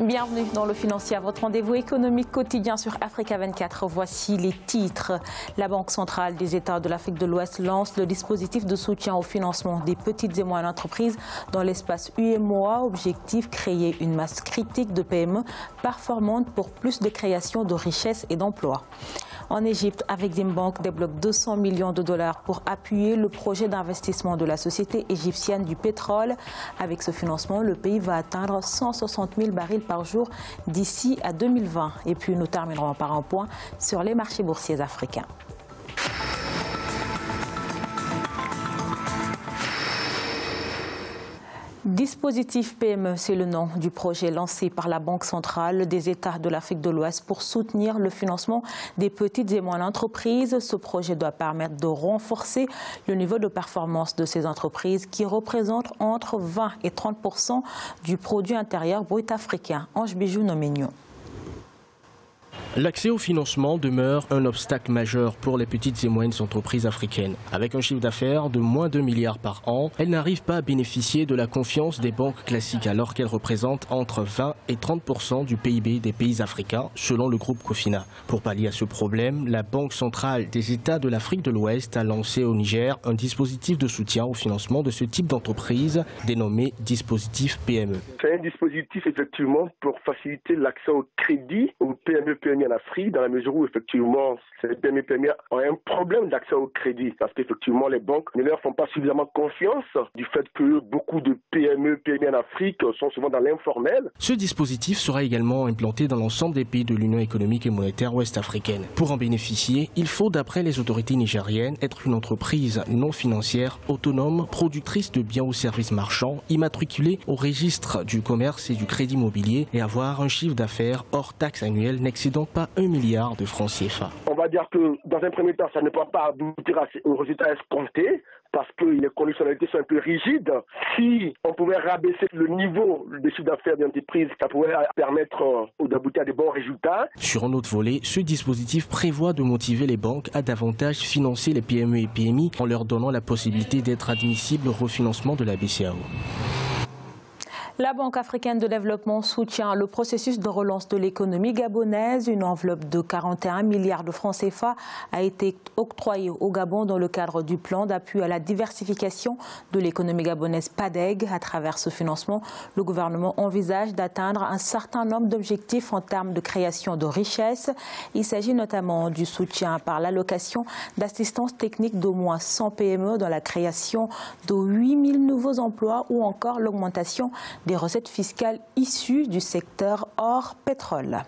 Bienvenue dans le Financier, votre rendez-vous économique quotidien sur Africa 24. Voici les titres. La Banque centrale des États de l'Afrique de l'Ouest lance le dispositif de soutien au financement des petites et moyennes entreprises dans l'espace UEMOA. Objectif, créer une masse critique de PME performantes pour plus de création de richesses et d'emplois. En Égypte, Afrexim Bank débloque 200 millions de dollars pour appuyer le projet d'investissement de la société égyptienne du pétrole. Avec ce financement, le pays va atteindre 160 000 barils par jour d'ici à 2020. Et puis nous terminerons par un point sur les marchés boursiers africains. Dispositif PME, c'est le nom du projet lancé par la Banque centrale des États de l'Afrique de l'Ouest pour soutenir le financement des petites et moyennes entreprises. Ce projet doit permettre de renforcer le niveau de performance de ces entreprises qui représentent entre 20 et 30% du produit intérieur brut africain. Ange Bijou Noménion. L'accès au financement demeure un obstacle majeur pour les petites et moyennes entreprises africaines. Avec un chiffre d'affaires de moins de 2 milliards par an, elles n'arrivent pas à bénéficier de la confiance des banques classiques alors qu'elles représentent entre 20 et 30% du PIB des pays africains, selon le groupe Cofina. Pour pallier à ce problème, la Banque centrale des États de l'Afrique de l'Ouest a lancé au Niger un dispositif de soutien au financement de ce type d'entreprise dénommé dispositif PME. C'est un dispositif effectivement pour faciliter l'accès au crédit aux PME en Afrique, dans la mesure où effectivement ces PME ont un problème d'accès au crédit parce qu'effectivement les banques ne leur font pas suffisamment confiance du fait que beaucoup de PME en Afrique sont souvent dans l'informel. Ce dispositif sera également implanté dans l'ensemble des pays de l'Union économique et monétaire ouest-africaine. Pour en bénéficier, il faut d'après les autorités nigériennes être une entreprise non financière, autonome, productrice de biens ou services marchands, immatriculée au registre du commerce et du crédit immobilier et avoir un chiffre d'affaires hors taxe annuelle n'excédant pas 1 milliard de francs CFA. On va dire que dans un premier temps, ça ne peut pas aboutir au résultat escompté parce que les conditionnalités sont un peu rigides. Si on pouvait rabaisser le niveau de chiffre d'affaires d'une entreprise, ça pourrait permettre d'aboutir à des bons résultats. Sur un autre volet, ce dispositif prévoit de motiver les banques à davantage financer les PME et PMI en leur donnant la possibilité d'être admissibles au refinancement de la BCEAO. La Banque africaine de développement soutient le processus de relance de l'économie gabonaise. Une enveloppe de 41 milliards de francs CFA a été octroyée au Gabon dans le cadre du plan d'appui à la diversification de l'économie gabonaise PADEG. À travers ce financement, le gouvernement envisage d'atteindre un certain nombre d'objectifs en termes de création de richesses. Il s'agit notamment du soutien par l'allocation d'assistance technique d'au moins 100 PME dans la création de 8 000 nouveaux emplois ou encore l'augmentation des recettes fiscales issues du secteur hors pétrole.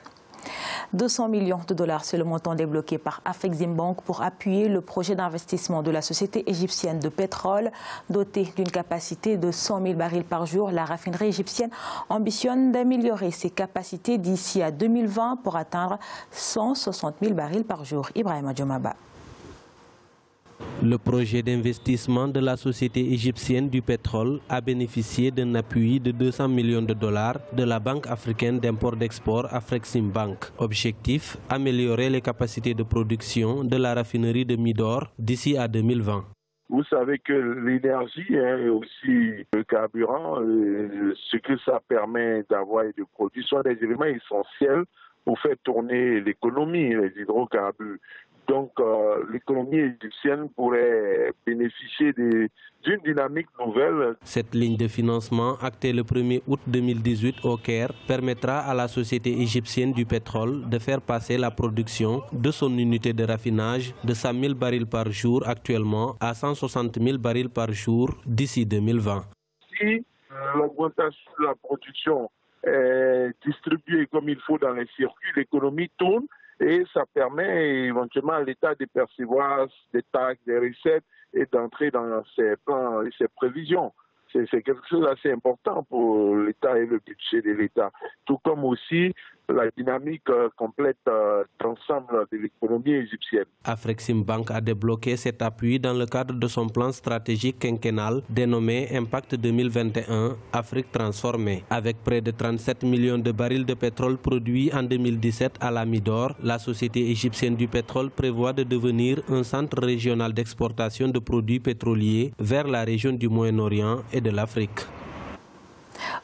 200 millions de dollars, c'est le montant débloqué par Afrexim Bank pour appuyer le projet d'investissement de la société égyptienne de pétrole. Dotée d'une capacité de 100 000 barils par jour, la raffinerie égyptienne ambitionne d'améliorer ses capacités d'ici à 2020 pour atteindre 160 000 barils par jour. Ibrahima Djomaba. Le projet d'investissement de la société égyptienne du pétrole a bénéficié d'un appui de 200 millions de dollars de la Banque africaine d'import-export Afrexim Bank. Objectif, améliorer les capacités de production de la raffinerie de Midor d'ici à 2020. Vous savez que l'énergie et aussi le carburant, ce que ça permet d'avoir et de produire sont des éléments essentiels pour faire tourner l'économie, les hydrocarbures. Donc l'économie égyptienne pourrait bénéficier d'une dynamique nouvelle. Cette ligne de financement, actée le 1er août 2018 au Caire, permettra à la société égyptienne du pétrole de faire passer la production de son unité de raffinage de 100 000 barils par jour actuellement à 160 000 barils par jour d'ici 2020. Si l'augmentation de la production est distribuée comme il faut dans les circuits, l'économie tourne. Et ça permet éventuellement à l'État de percevoir des taxes, des recettes et d'entrer dans ses plans et ses prévisions. C'est quelque chose d'assez important pour l'État et le budget de l'État. Tout comme aussi la dynamique complète d'ensemble de l'économie égyptienne. Afrexim Bank a débloqué cet appui dans le cadre de son plan stratégique quinquennal dénommé Impact 2021 Afrique transformée. Avec près de 37 millions de barils de pétrole produits en 2017 à la Midor, la société égyptienne du pétrole prévoit de devenir un centre régional d'exportation de produits pétroliers vers la région du Moyen-Orient et de l'Afrique.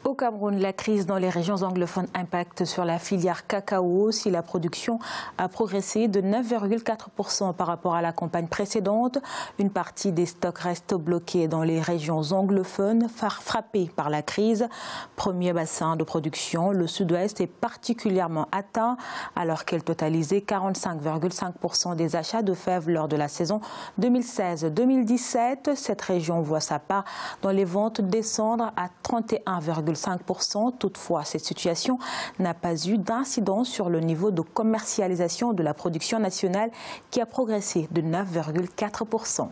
Au Cameroun, la crise dans les régions anglophones impacte sur la filière cacao. Si la production a progressé de 9,4% par rapport à la campagne précédente, une partie des stocks reste bloquée dans les régions anglophones frappées par la crise. Premier bassin de production, le sud-ouest est particulièrement atteint alors qu'elle totalisait 45,5% des achats de fèves lors de la saison 2016-2017. Cette région voit sa part dans les ventes descendre à 31,5%. Toutefois, cette situation n'a pas eu d'incidence sur le niveau de commercialisation de la production nationale qui a progressé de 9,4%.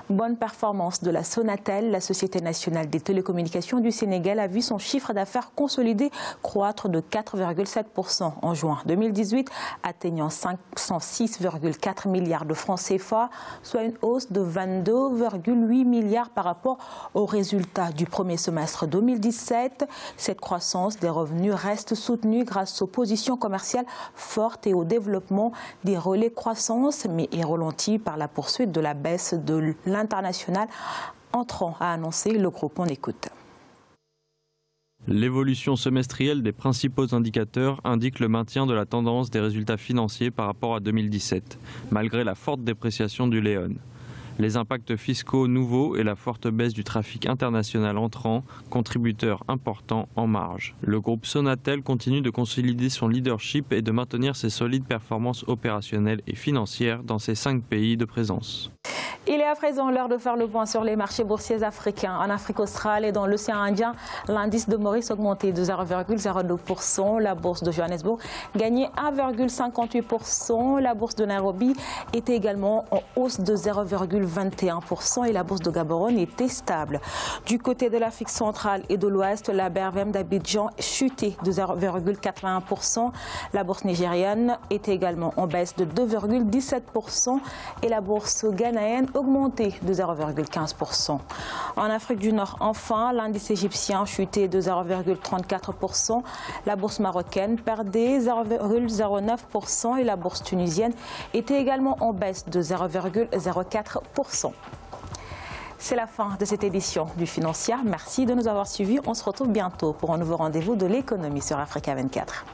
Bonne performance de la Sonatel, la Société nationale des télécommunications du Sénégal a vu son chiffre d'affaires consolidé croître de 4,7% en juin 2018, atteignant 506,4 milliards de francs CFA, soit une hausse de 22,8 milliards par rapport aux résultats du premier semestre 2017. Cette croissance des revenus reste soutenue grâce aux positions commerciales fortes et au développement des relais croissance, mais est ralentie par la poursuite de la baisse de l'international entrant, a annoncé le groupe. On écoute. L'évolution semestrielle des principaux indicateurs indique le maintien de la tendance des résultats financiers par rapport à 2017, malgré la forte dépréciation du léon. Les impacts fiscaux nouveaux et la forte baisse du trafic international entrant, contributeurs importants en marge. Le groupe Sonatel continue de consolider son leadership et de maintenir ses solides performances opérationnelles et financières dans ses 5 pays de présence. Il est à présent l'heure de faire le point sur les marchés boursiers africains. En Afrique australe et dans l'océan Indien, l'indice de Maurice augmentait de 0,02%. La bourse de Johannesburg gagnait 1,58%. La bourse de Nairobi était également en hausse de 0,21% et la bourse de Gaborone était stable. Du côté de l'Afrique centrale et de l'Ouest, la BRVM d'Abidjan chutait de 0,81%. La bourse nigériane était également en baisse de 2,17% et la bourse ghanéenne augmenté de 0,15%. En Afrique du Nord, enfin, l'indice égyptien chutait de 0,34%. La bourse marocaine perdait 0,09% et la bourse tunisienne était également en baisse de 0,04%. C'est la fin de cette édition du Financière. Merci de nous avoir suivis. On se retrouve bientôt pour un nouveau rendez-vous de l'économie sur Africa 24.